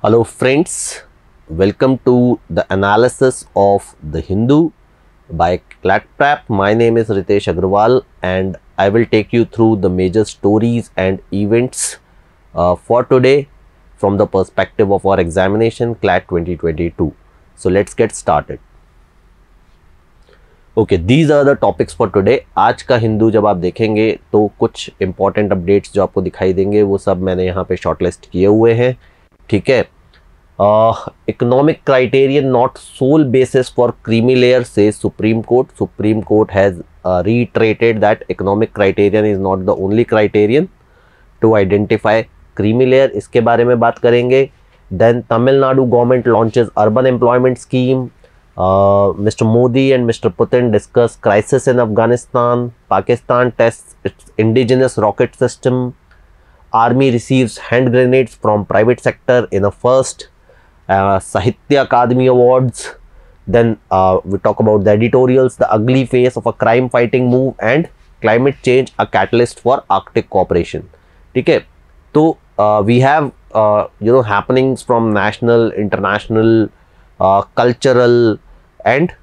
Hello friends, welcome to the analysis of The Hindu by ClatPrep. My name is Ritesh Agrawal and I will take you through the major stories and events for today from the perspective of our examination CLAT 2022. So let's get started. Okay, these are the topics for today. आज का हिंदू जब आप देखेंगे तो कुछ important updates जो आपको दिखाई देंगे वो सब मैंने यहाँ पे shortlist किए हुए हैं, ठीक है. Economic criterion not sole basis for creamy layer, says Supreme Court. Supreme Court has reiterated that economic criterion is not the only criterion to identify creamy layer. इसके बारे में बात करेंगे. Then Tamil Nadu government launches urban employment scheme. Mr. Modi and Mr. Putin discuss crisis in Afghanistan. Pakistan tests its indigenous rocket system. Army receives hand grenades from private sector in a first. Sahitya Akademi Awards. Then we talk about the editorials, the ugly face of a crime fighting move and climate change a catalyst for Arctic cooperation. Okay, so we have happenings from national, international, cultural and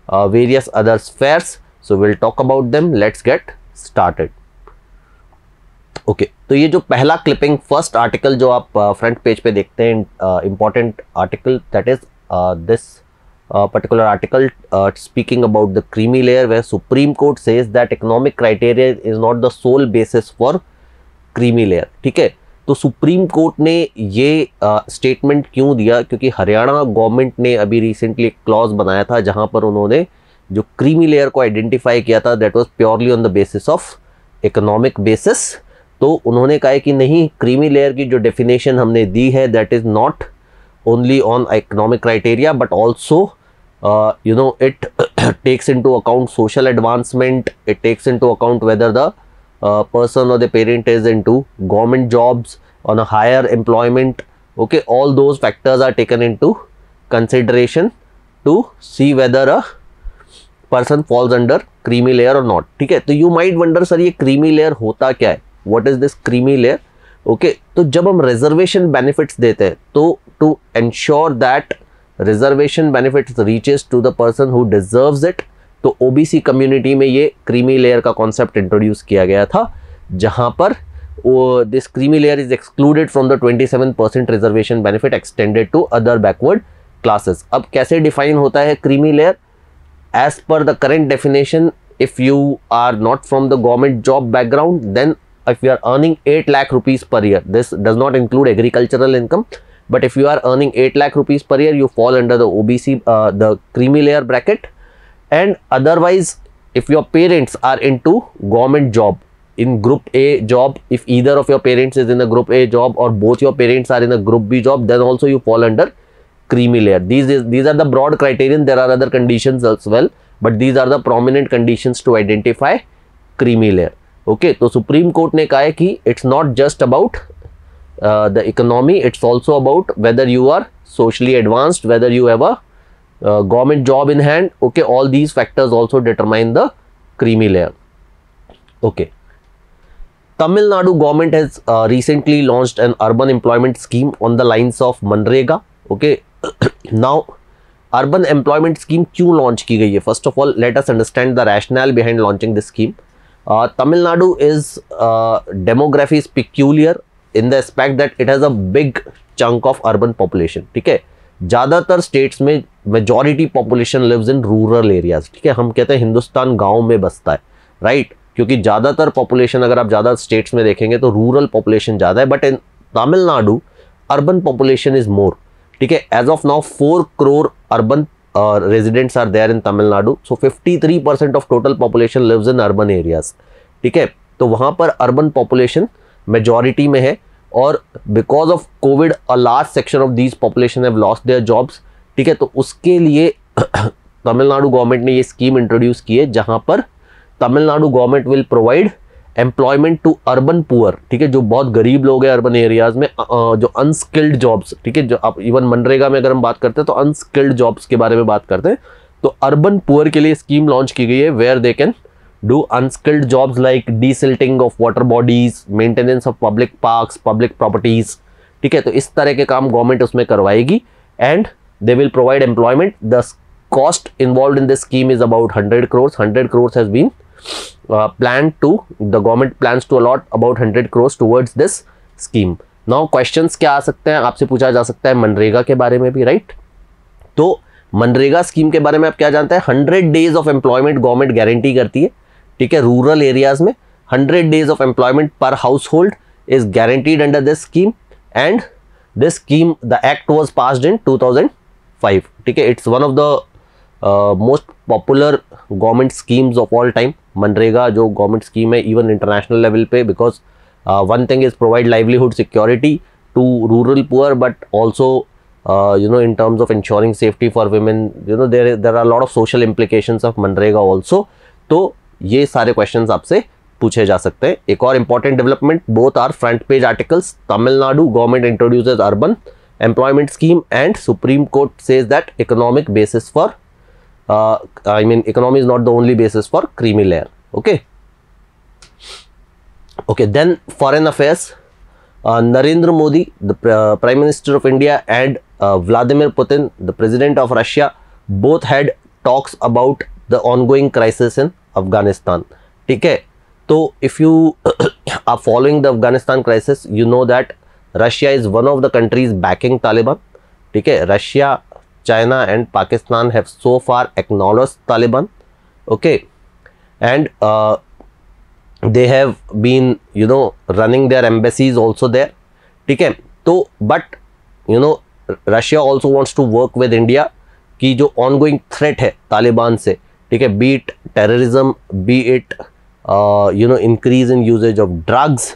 various other spheres. So we'll talk about them. Let's get started. Okay तो ये जो पहला clipping first article जो आप front page पे देखते हैं, important article, that is this particular article speaking about the creamy layer where Supreme Court says that economic criteria is not the sole basis for creamy layer. ठीक है, तो Supreme Court ने ये statement क्यों दिया? क्योंकि हरियाणा गवर्नमेंट ने अभी रिसेंटली एक क्लॉज बनाया था जहां पर उन्होंने जो क्रीमी लेयर को आइडेंटिफाई किया था that was purely on the basis of economic basis. तो उन्होंने कहा कि नहीं, क्रीमी लेयर की जो डेफिनेशन हमने दी है that is not only on economic criteria but also it takes into account social advancement, it takes into account whether the person or the parent is into government jobs on a higher employment. Okay, all those factors are taken into consideration to see whether a person falls under creamy layer or not. ठीक है, तो you might wonder sir ये creamy layer होता क्या है? What is this creamy layer? Okay, तो जब हम reservation benefits देते हैं तो to ensure that reservation benefits reaches to the person who deserves it, तो ओबीसी कम्युनिटी में ये क्रीमी लेयर का कॉन्सेप्ट इंट्रोड्यूस किया गया था जहां पर this creamy layer is excluded from the 27% reservation benefit extended to other backward classes. अब कैसे डिफाइन होता है creamy layer? As per the current definition, if you are not from the government job background, then if you are earning 8 lakh rupees per year, this does not include agricultural income, but if you are earning 8 lakh rupees per year, you fall under the OBC, the creamy layer bracket. And otherwise, if your parents are into government job, in group A job, if either of your parents is in a group A job or both your parents are in a group B job, then also you fall under creamy layer. These are the broad criterion. There are other conditions as well, but these are the prominent conditions to identify creamy layer. Okay, तो Supreme Court ने कहा है कि it's not just about the economy, it's also about whether you are socially advanced, whether you have a government job in hand. Okay, all these factors also determine the creamy layer. Okay, Tamil Nadu government has recently launched an urban employment scheme on the lines of Manrega. Okay, now urban employment scheme क्यों launch की गई है? First of all, let us understand the rationale behind launching this scheme. Tamil Nadu is demography is peculiar in the aspect that it has a big chunk of urban population. ठीक है, ज़्यादातर states में majority population lives in rural areas. ठीक है, हम कहते हैं हिंदुस्तान गांव में बसता है, राइट? क्योंकि ज़्यादातर पॉपुलेशन अगर आप ज़्यादा स्टेट्स में देखेंगे तो रूरल पॉपुलेशन ज़्यादा है, but in Tamil Nadu urban population is more. ठीक है, as of now 4 crore urban residents are there in Tamil Nadu. So 53% of total population lives in urban areas. ठीक है, तो वहाँ पर urban population majority में है और because of COVID a large section of these population have lost their jobs. ठीक है, तो उसके लिए तमिलनाडु गवर्नमेंट ने ये स्कीम इंट्रोड्यूस की है जहाँ पर Tamil Nadu government will provide employment to urban poor. ठीक है, जो बहुत गरीब लोग हैं अर्बन एरियाज में, जो अनस्किल्ड जॉब्स, ठीक है, जो आप इवन मनरेगा में अगर हम बात करते हैं तो अनस्किल्ड जॉब्स के बारे में बात करते हैं, तो अर्बन पुअर के लिए स्कीम लॉन्च की गई है where they can do unskilled jobs like desilting of water bodies, maintenance of public parks, public properties. ठीक है, तो इस तरह के काम गवर्नमेंट उसमें करवाएगी and they will provide employment. The cost involve in this scheme is about 100 crores. 100 crores has been planned to, the government plans to allot about 100 crores towards this scheme. Now questions क्या आ सकते हैं, आपसे पूछा जा सकता है मनरेगा के बारे में भी, राइट? तो मनरेगा स्कीम के बारे में आप क्या जानते हैं? 100 days of employment government guarantee करती है, ठीक है, रूरल एरियाज में 100 days of employment per household is guaranteed under this scheme and this scheme, the act was passed in 2005, ठीक है. It's one of the most popular government schemes of all time. MNREGA जो government scheme है even international level पे, because one thing is provide livelihood security to rural poor, but also in terms of ensuring safety for women, there are a lot of social implications of MNREGA also. तो ये सारे questions आपसे पूछे जा सकते हैं. एक और important development, both are front page articles. Tamil Nadu government introduces urban employment scheme and Supreme Court says that economic basis for economy is not the only basis for creamy layer. Okay, then foreign affairs. Narendra Modi, the Prime Minister of India, and Vladimir Putin, the President of Russia, both had talks about the ongoing crisis in Afghanistan. ठीक है, तो if you are following the Afghanistan crisis, you know that Russia is one of the countries backing Taliban. ठीक है, Russia, China and Pakistan have so far acknowledged Taliban. Okay, and they have been running their embassies also there. ठीक है, तो but Russia also wants to work with India कि जो ongoing threat है तालिबान से, ठीक है, be it terrorism, be it increase in usage of drugs,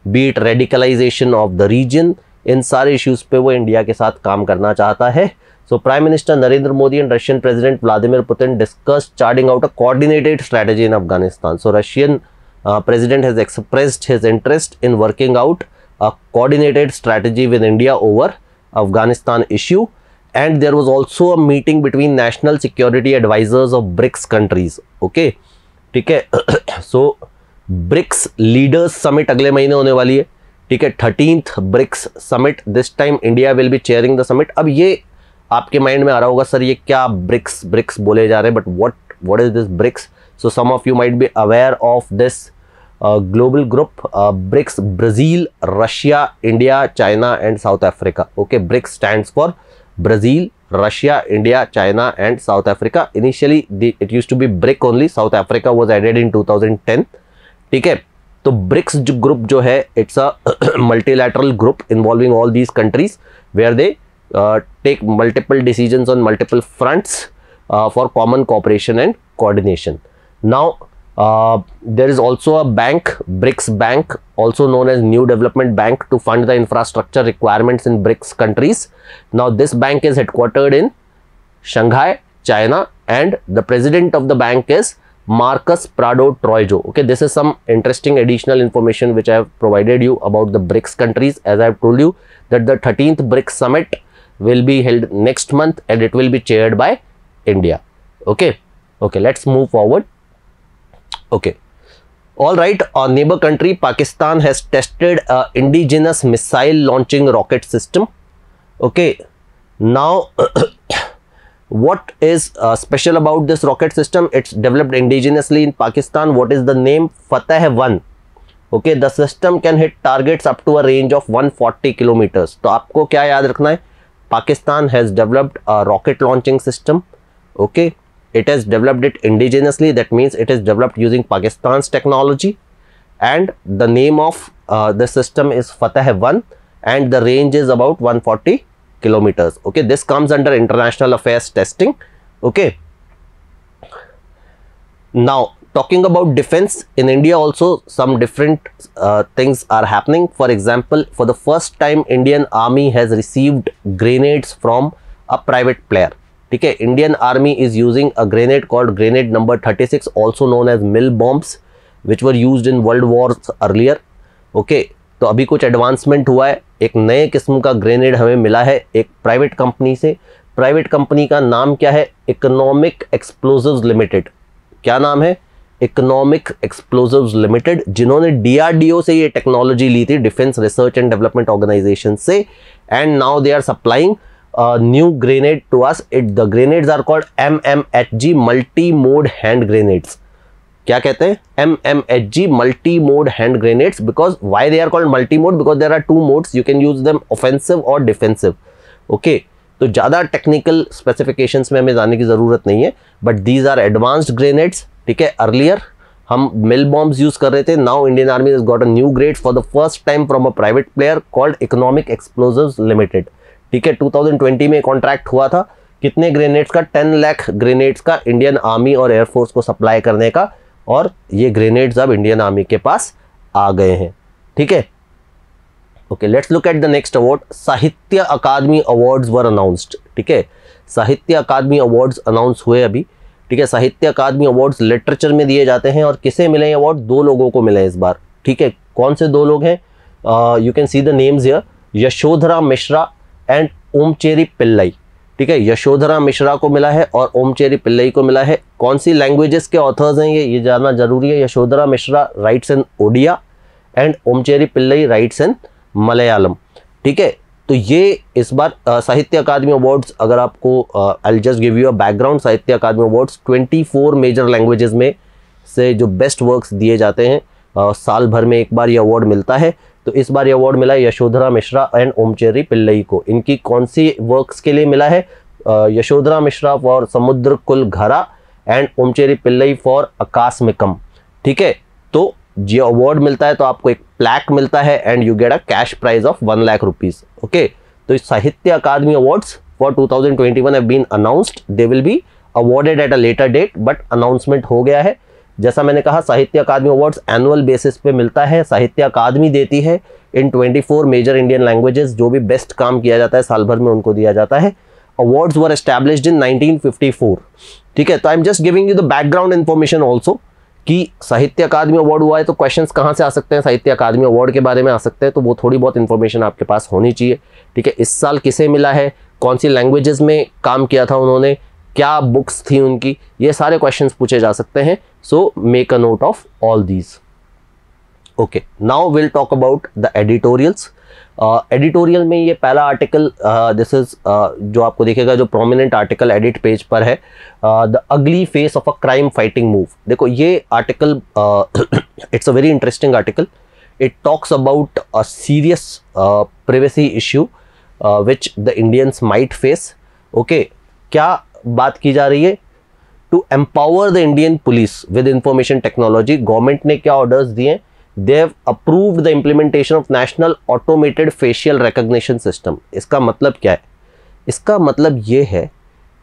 be it radicalization of the region, इन सारे issues पे वो इंडिया के साथ काम करना चाहता है. So Prime Minister Narendra Modi and Russian President Vladimir Putin discussed charting out a coordinated strategy in Afghanistan. So Russian President has expressed his interest in working out a coordinated strategy with India over Afghanistan issue, and there was also a meeting between national security advisors of BRICS countries. Okay, ठीक है. So BRICS leaders summit अगले महीने होने वाली है, ठीक है, 13th BRICS summit. This time India will be chairing the summit. अब ये आपके माइंड में आ रहा होगा, सर ये क्या ब्रिक्स बोले जा रहे हैं, but what is this BRICS? So some of you might be aware of this global group, BRICS: Brazil, Russia, India, China and South Africa. Okay, BRICS stands for Brazil, Russia, India, China and South Africa. Initially it used to be BRIC only. South Africa was added in 2010. ठीक है, तो BRICS group जो है, it's a multilateral group involving all these countries where they take multiple decisions on multiple fronts for common cooperation and coordination. Now there is also a bank, BRICS Bank, also known as New Development Bank, to fund the infrastructure requirements in BRICS countries. Now this bank is headquartered in Shanghai, China, and the president of the bank is Marcus Prado Troijo. Okay, this is some interesting additional information which I have provided you about the BRICS countries. As I have told you that the 13th BRICS summit will be held next month and it will be chaired by India. Okay, let's move forward. Okay, all right, our neighbor country Pakistan has tested a indigenous missile launching rocket system. Okay, now what is special about this rocket system? It's developed indigenously in Pakistan. What is the name? Fateh-1. Okay, the system can hit targets up to a range of 140 kilometers. तो आपको क्या याद रखना है? Pakistan has developed a rocket launching system. Okay, it has developed it indigenously. That means it is developed using Pakistan's technology, and the name of the system is Fateh-1 and the range is about 140 kilometers. Okay, this comes under international affairs testing. Okay, now talking about defense, in India also some different things are happening. For example, for the first time Indian Army has received grenades from a private player. ठीक है, Indian Army is using a grenade called grenade number 36, also known as mill bombs, which were used in world wars earlier. Okay, तो अभी कुछ advancement हुआ है, एक नए किस्म का ग्रेनेड हमें मिला है एक प्राइवेट कंपनी से. प्राइवेट कंपनी का नाम क्या है? Economic Explosives Limited. क्या नाम है? इकोनॉमिक एक्सप्लोजिव्स लिमिटेड, जिन्होंने डीआरडीओ से ये टेक्नोलॉजी ली थी, Defence Research and Development Organisation से, and now they are supplying new grenade to us. The grenades are called MMHG multi mode hand grenades. क्या कहते हैं? MMHG multi mode hand grenades. Because why they are called multi mode? Because there are two modes, you can use them offensive और defensive. Okay, तो ज़्यादा technical specifications में हमें जाने की ज़रूरत नहीं है, but these are advanced grenades. ठीक है, अर्लियर हम मिल बॉम्ब्स यूज कर रहे थे. Now Indian army has got a new grade for the first time from a private player called economic Explosives limited. ठीक है, 2020 में कॉन्ट्रैक्ट हुआ था. कितने ग्रेनेड्स का? 10 लाख ग्रेनेड्स का इंडियन आर्मी और एयरफोर्स को सप्लाई करने का, और ये ग्रेनेड्स अब इंडियन आर्मी के पास आ गए हैं. ठीक है, okay, let's look at the next award. साहित्य अकादमी अवार्ड्स वर अनाउंस्ड. ठीक है, साहित्य अकादमी अवार्ड्स अनाउंस हुए अभी. ठीक है, साहित्य अकादमी अवार्ड्स लिटरेचर में दिए जाते हैं, और किसे मिले हैं अवार्ड? 2 लोगों को मिले इस बार. ठीक है, कौन से 2 लोग हैं? You can see the names here. Yashodhara Mishra and Omchery Pillai. ठीक है, यशोधरा मिश्रा को मिला है और ओमचेरी पिल्लई को मिला है. कौन सी लैंग्वेजेस के ऑथर्स हैं ये जानना जरूरी है. Yashodhara Mishra writes in Odia and Omchery Pillai writes in Malayalam. ठीक है, तो ये इस बार साहित्य अकादमी अवार्ड्स, अगर आपको I just give you a background, साहित्य अकादमी अवार्ड्स 24 मेजर लैंग्वेजेस में से जो बेस्ट वर्क्स दिए जाते हैं, साल भर में एक बार ये अवार्ड मिलता है. तो इस बार ये अवार्ड मिला है यशोधरा मिश्रा एंड ओमचेरी पिल्लई को. इनकी कौन सी वर्क्स के लिए मिला है? यशोधरा मिश्रा फॉर समुद्र कुल घरा एंड ओमचेरी पिल्लई फॉर आकाशमिकम. ठीक है, तो ये अवार्ड मिलता है तो आपको एक प्लैक मिलता है and you get a cash prize of 1 lakh rupees. Okay, तो Sahitya Akademi awards for 2021 have been announced. They will be awarded at a later date, but announcement हो गया है. जैसा मैंने कहा, साहित्य अकादमी अवार्ड्स एनुअल बेसिस पे मिलता है. साहित्य अकादमी देती है इन 24 मेजर इंडियन लैंग्वेजेस. जो भी बेस्ट काम किया जाता है साल भर में उनको दिया जाता है. Awards were established in 1954. ठीक है, तो I am just giving you the background information also कि साहित्य अकादमी अवार्ड हुआ है तो क्वेश्चंस कहाँ से आ सकते हैं, साहित्य अकादमी अवार्ड के बारे में आ सकते हैं. तो वो थोड़ी बहुत इन्फॉर्मेशन आपके पास होनी चाहिए. ठीक है, इस साल किसे मिला है, कौन सी लैंग्वेजेस में काम किया था उन्होंने, क्या बुक्स थी उनकी, ये सारे क्वेश्चंस पूछे जा सकते हैं. So make a note of all these. Okay, now will talk about the editorials. Editorial में ये पहला आर्टिकल, दिस इज जो आपको दिखेगा, जो प्रोमिनेंट आर्टिकल एडिट पेज पर है, द अगली phase of a crime fighting move. देखो ये article, it's a very interesting article. It talks about a serious privacy issue which the Indians might face. Okay, क्या बात की जा रही है? To empower the Indian police with information technology. Government ने क्या ऑर्डर्स दिए? They have approved the implementation of national automated facial recognition system. इसका मतलब क्या है? इसका मतलब ये है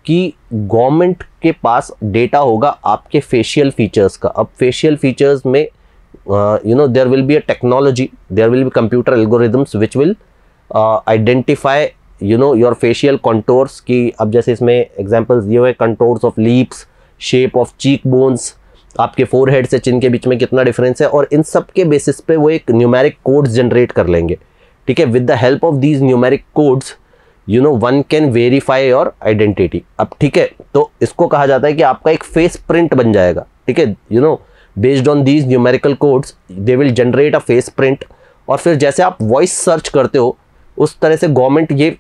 कि गवर्नमेंट के पास डेटा होगा आपके फेशियल फीचर्स का. अब फेशियल फीचर्स में there will be a technology, there will be computer algorithms which will identify your facial contours की. अब जैसे इसमें एग्जांपल्स दिए हुए, contours of lips, shape of cheek bones, आपके फोरहेड से चिन के बीच में कितना डिफरेंस है, और इन सब के बेसिस पे वो एक न्यूमेरिक कोड्स जनरेट कर लेंगे. ठीक है, with the help of these numeric codes one can verify your identity. अब ठीक है, तो इसको कहा जाता है कि आपका एक फेस प्रिंट बन जाएगा. ठीक है, based on these numerical codes they will generate a face print. और फिर जैसे आप वॉइस सर्च करते हो उस तरह से गवर्नमेंट ये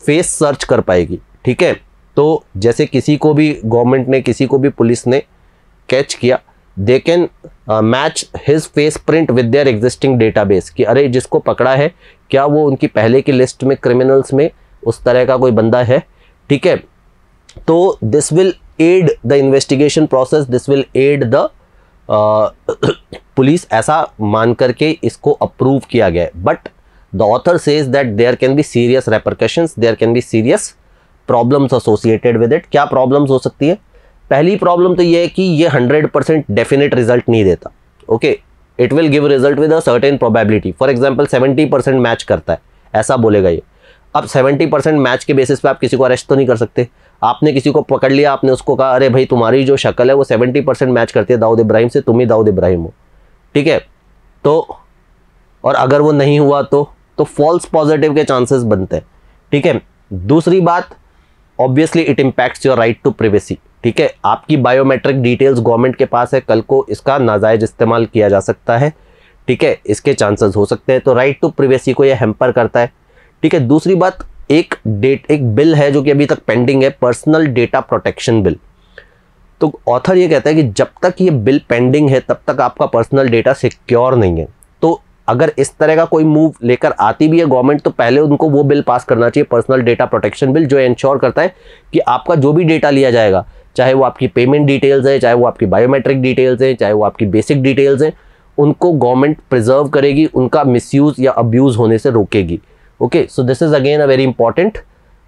फेस सर्च कर पाएगी. ठीक है, तो जैसे किसी को भी गवर्नमेंट ने, किसी को भी पुलिस ने कैच किया, they can match his face print with their existing database कि अरे जिसको पकड़ा है, क्या वो उनकी पहले की लिस्ट में क्रिमिनल्स में उस तरह का कोई बंदा है. ठीक है, तो this will aid the investigation process, this will aid the police, ऐसा मान करके इसको अप्रूव किया गया है. But the author says that there can be serious repercussions, there can be serious problems associated with it. क्या प्रॉब्लम्स हो सकती है? पहली प्रॉब्लम तो ये है कि ये 100% डेफिनेट रिजल्ट नहीं देता. Okay, it will give result with a certain probability. For example 70% match करता है, ऐसा बोलेगा ये. अब 70% मैच के बेसिस पे आप किसी को अरेस्ट तो नहीं कर सकते. आपने किसी को पकड़ लिया, आपने उसको कहा अरे भाई तुम्हारी जो शक्ल है वो 70% मैच करती है दाऊद इब्राहिम से, तुम ही दाऊद इब्राहिम हो. ठीक है, तो और अगर वो नहीं हुआ तो फॉल्स पॉजिटिव के चांसेस बनते हैं. ठीक है, दूसरी बात, obviously it impacts your right to privacy. ठीक है, आपकी बायोमेट्रिक डिटेल्स गवर्नमेंट के पास है, कल को इसका नाजायज इस्तेमाल किया जा सकता है। ठीक है, इसके चांसेस हो सकते हैं, तो राइट टू प्रिवेसी को ये हैम्पर करता है। ठीक है, दूसरी बात, एक बिल है जो कि अभी तक पेंडिंग है, पर्सनल डेटा प्रोटेक्शन बिल। तो ऑथर ये कहता है कि जब तक ये बिल पेंडिंग है तब तक आपका पर्सनल डेटा सिक्योर नहीं है। तो अगर इस तरह का कोई मूव लेकर आती भी है गवर्नमेंट, तो पहले उनको वो बिल पास करना चाहिए, पर्सनल डेटा प्रोटेक्शन बिल, जो इंश्योर करता है कि आपका जो भी डेटा लिया जाएगा, चाहे वो आपकी पेमेंट डिटेल्स है, चाहे वो आपकी बायोमेट्रिक डिटेल्स है, चाहे वो आपकी बेसिक डिटेल्स हैं, उनको गवर्नमेंट प्रिजर्व करेगी, उनका मिसयूज या अब्यूज होने से रोकेगी। Okay, so this is again a very important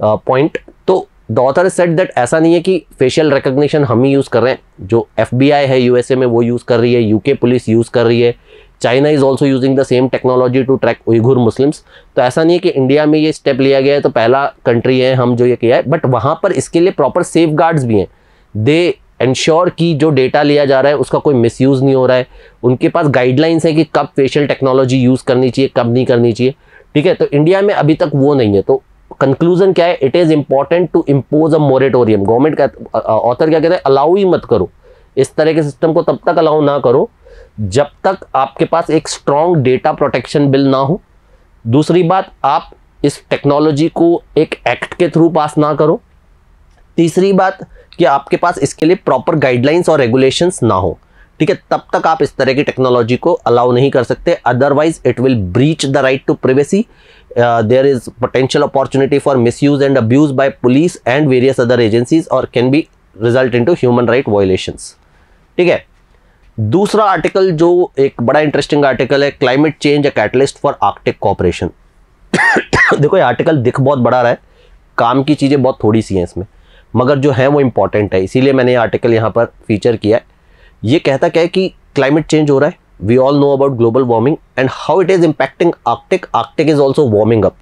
point. तो द ऑथर सेड दैट ऐसा नहीं है कि फेशियल रिकॉग्निशन हम ही यूज़ कर रहे हैं, जो FBI है यूएसए में वो यूज़ कर रही है, यूके पुलिस यूज़ कर रही है, China is also using the same technology to track Uighur Muslims. तो ऐसा नहीं है कि इंडिया में ये स्टेप लिया गया है तो पहला कंट्री है हम जो ये किया है, बट वहाँ पर इसके लिए प्रॉपर सेफ गार्ड्स भी हैं। दे इंश्योर कि जो डेटा लिया जा रहा है उसका कोई मिसयूज़ नहीं हो रहा है, उनके पास गाइडलाइंस है कि कब फेशियल टेक्नोलॉजी यूज़ करनी चाहिए, कब नहीं करनी चाहिए। ठीक है, तो इंडिया में अभी तक वो नहीं है। तो कंक्लूजन क्या है, it is important to impose a moratorium. Government का ऑथर क्या कहते हैं, अलाउ ही मत करो, इस तरह के सिस्टम को तब तक अलाउ ना करो जब तक आपके पास एक स्ट्रॉन्ग डेटा प्रोटेक्शन बिल ना हो। दूसरी बात, आप इस टेक्नोलॉजी को एक एक्ट के थ्रू पास ना करो। तीसरी बात कि आपके पास इसके लिए प्रॉपर गाइडलाइंस और रेगुलेशंस ना हो। ठीक है, तब तक आप इस तरह की टेक्नोलॉजी को अलाउ नहीं कर सकते, otherwise it will breach the right to privacy. There is potential opportunity for misuse and abuse by police and various other agencies और can be result into human right violations. ठीक है, दूसरा article जो एक बड़ा इंटरेस्टिंग आर्टिकल है, climate change a catalyst for Arctic cooperation. देखो ये आर्टिकल दिख बहुत बड़ा रहा है, काम की चीज़ें बहुत थोड़ी सी हैं इसमें, मगर जो है वो इंपॉर्टेंट है, इसीलिए मैंने ये आर्टिकल यहाँ पर फीचर किया है। ये कहता क्या है कि क्लाइमेट चेंज हो रहा है, we all know about global warming and how it is impacting Arctic. Arctic is also warming up.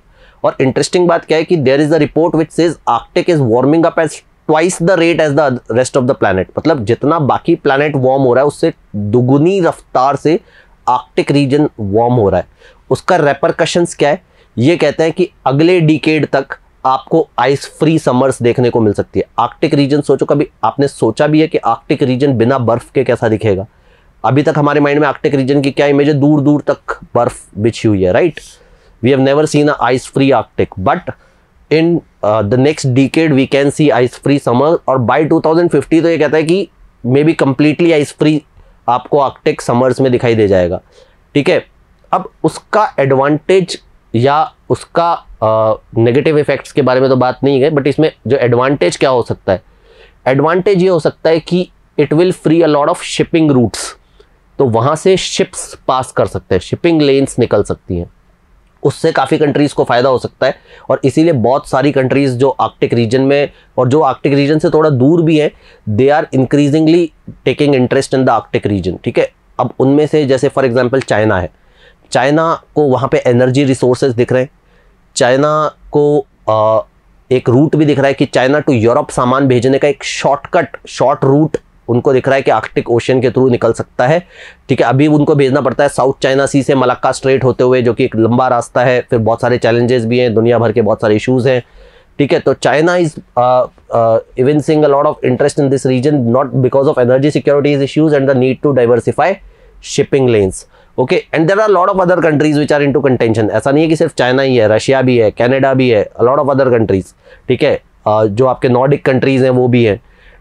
और इंटरेस्टिंग बात क्या है कि there is a report which says Arctic is warming up as twice the rate as the rest of the planet. मतलब जितना बाकी planet warm हो रहा है उससे दुगुनी रफ्तार से आर्कटिक रीजन वार्म हो रहा है। उसका रेपरकशंस क्या है, ये कहते हैं कि अगले डिकेड तक आपको आइस फ्री समर्स देखने को मिल सकती है। आर्कटिक रीजन सोचो, कभी आपने सोचा भी है कि आर्कटिक रीजन बिना बर्फ के कैसा दिखेगा? अभी तक हमारे माइंड में आर्कटिक रीजन की क्या इमेज है, दूर दूर तक बर्फ बिछी हुई है, right? We have never seen a ice free Arctic, but in the next decade we can see ice free summer. और बाय 2050 तो ये कहता है कि may be completely ice free आपको आर्कटिक समर्स में दिखाई दे जाएगा। ठीक है, अब उसका एडवांटेज या उसका नेगेटिव इफेक्ट्स के बारे में तो बात नहीं है, बट इसमें जो एडवांटेज क्या हो सकता है, एडवांटेज ये हो सकता है कि it will free a lot of shipping routes. तो वहाँ से शिप्स पास कर सकते हैं, शिपिंग लेन्स निकल सकती हैं, उससे काफ़ी कंट्रीज़ को फ़ायदा हो सकता है। और इसीलिए बहुत सारी कंट्रीज़ जो आर्कटिक रीजन में और जो आर्कटिक रीजन से थोड़ा दूर भी है, they are increasingly taking interest in the Arctic region. ठीक है, अब उनमें से जैसे फॉर एग्जांपल चाइना है, चाइना को वहाँ पे एनर्जी रिसोर्सेज दिख रहे हैं, चाइना को एक रूट भी दिख रहा है कि चाइना टू यूरोप सामान भेजने का एक शॉर्ट रूट उनको दिख रहा है कि आर्कटिक ओशन के थ्रू निकल सकता है। ठीक है, अभी उनको भेजना पड़ता है साउथ चाइना सी से मलक्का स्ट्रेट होते हुए, जो कि एक लंबा रास्ता है, फिर बहुत सारे चैलेंजेस भी हैं, दुनिया भर के बहुत सारे इश्यूज हैं। ठीक है, तो China is evincing a lot of interest in this region not because of energy security issues and the need to diversify shipping lanes. Okay, and there are a lot of other countries which are into contention. ऐसा नहीं है कि सिर्फ China ही है, Russia भी है, Canada भी है, a lot of other countries. ठीक है, जो आपके नॉर्डिक कंट्रीज हैं वो भी हैं।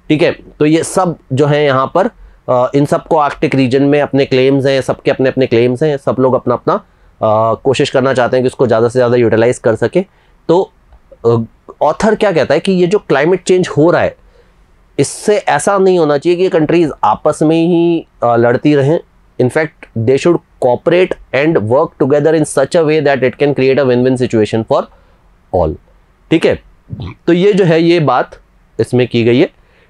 ठीक है, तो ये सब जो है यहाँ पर इन सब को आर्कटिक रीजन में अपने क्लेम्स हैं, सबके अपने अपने क्लेम्स हैं, सब लोग अपना अपना कोशिश करना चाहते हैं कि उसको ज़्यादा से ज़्यादा यूटिलाइज कर सके। तो ऑथर क्या कहता है कि ये जो क्लाइमेट चेंज हो रहा है, इससे ऐसा नहीं होना चाहिए कि कंट्रीज आपस में ही लड़ती रहें। In fact they should cooperate and work together in such a way that it can create a win win situation for all. ठीक है, तो ये जो है ये बात इसमें की गई है।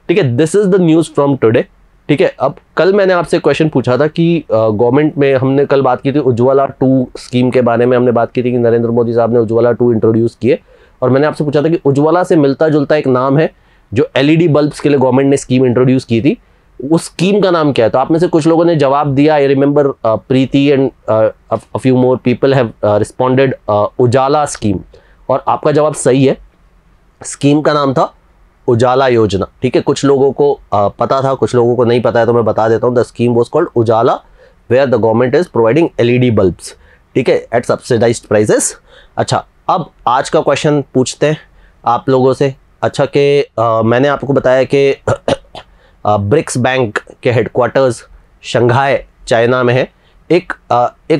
ठीक है, this is the news from today. ठीक है, अब कल मैंने आपसे क्वेश्चन पूछा था कि गवर्नमेंट में हमने कल बात की थी उज्ज्वला 2 स्कीम के बारे में, हमने बात की थी कि नरेंद्र मोदी साहब ने उज्ज्वला 2 इंट्रोड्यूस किए, और मैंने आपसे पूछा था कि उज्ज्वला से मिलता जुलता एक नाम है जो एलईडी बल्ब्स के लिए गवर्नमेंट ने स्कीम इंट्रोड्यूस की थी, उस स्कीम का नाम क्या है? तो आप में से कुछ लोगों ने जवाब दिया, I remember Preeti and a few more people have responded Ujala scheme, और आपका जवाब सही है। स्कीम का नाम था उजाला योजना, ठीक है। कुछ लोगों को पता था, कुछ लोगों को नहीं पता है, तो मैं बता देता हूँ। The scheme was called Ujala, where the government is providing LED bulbs, ठीक है, एट सब्सिडाइज्ड प्राइसेस। अच्छा, अब आज का क्वेश्चन पूछते हैं आप लोगों से। अच्छा कि मैंने आपको बताया कि ब्रिक्स बैंक के हेडक्वार्टर्स शंघाई चाइना में है। एक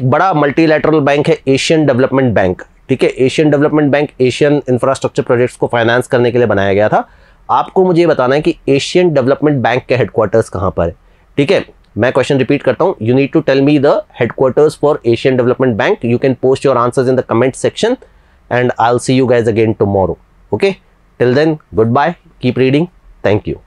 बड़ा मल्टीलैटरल बैंक है एशियन डेवलपमेंट बैंक, ठीक है। Asian Development bank Asian infrastructure projects को फाइनेंस करने के लिए बनाया गया था। आपको मुझे बताना है कि एशियन डेवलपमेंट बैंक के हेडक्वार्टर्स कहाँ पर है, ठीक है। मैं क्वेश्चन रिपीट करता हूँ, you need to tell me the headquarters for Asian Development Bank. You can post your answers in the comment section and I'll see you guys again tomorrow. Okay, till then, goodbye, keep reading, thank you.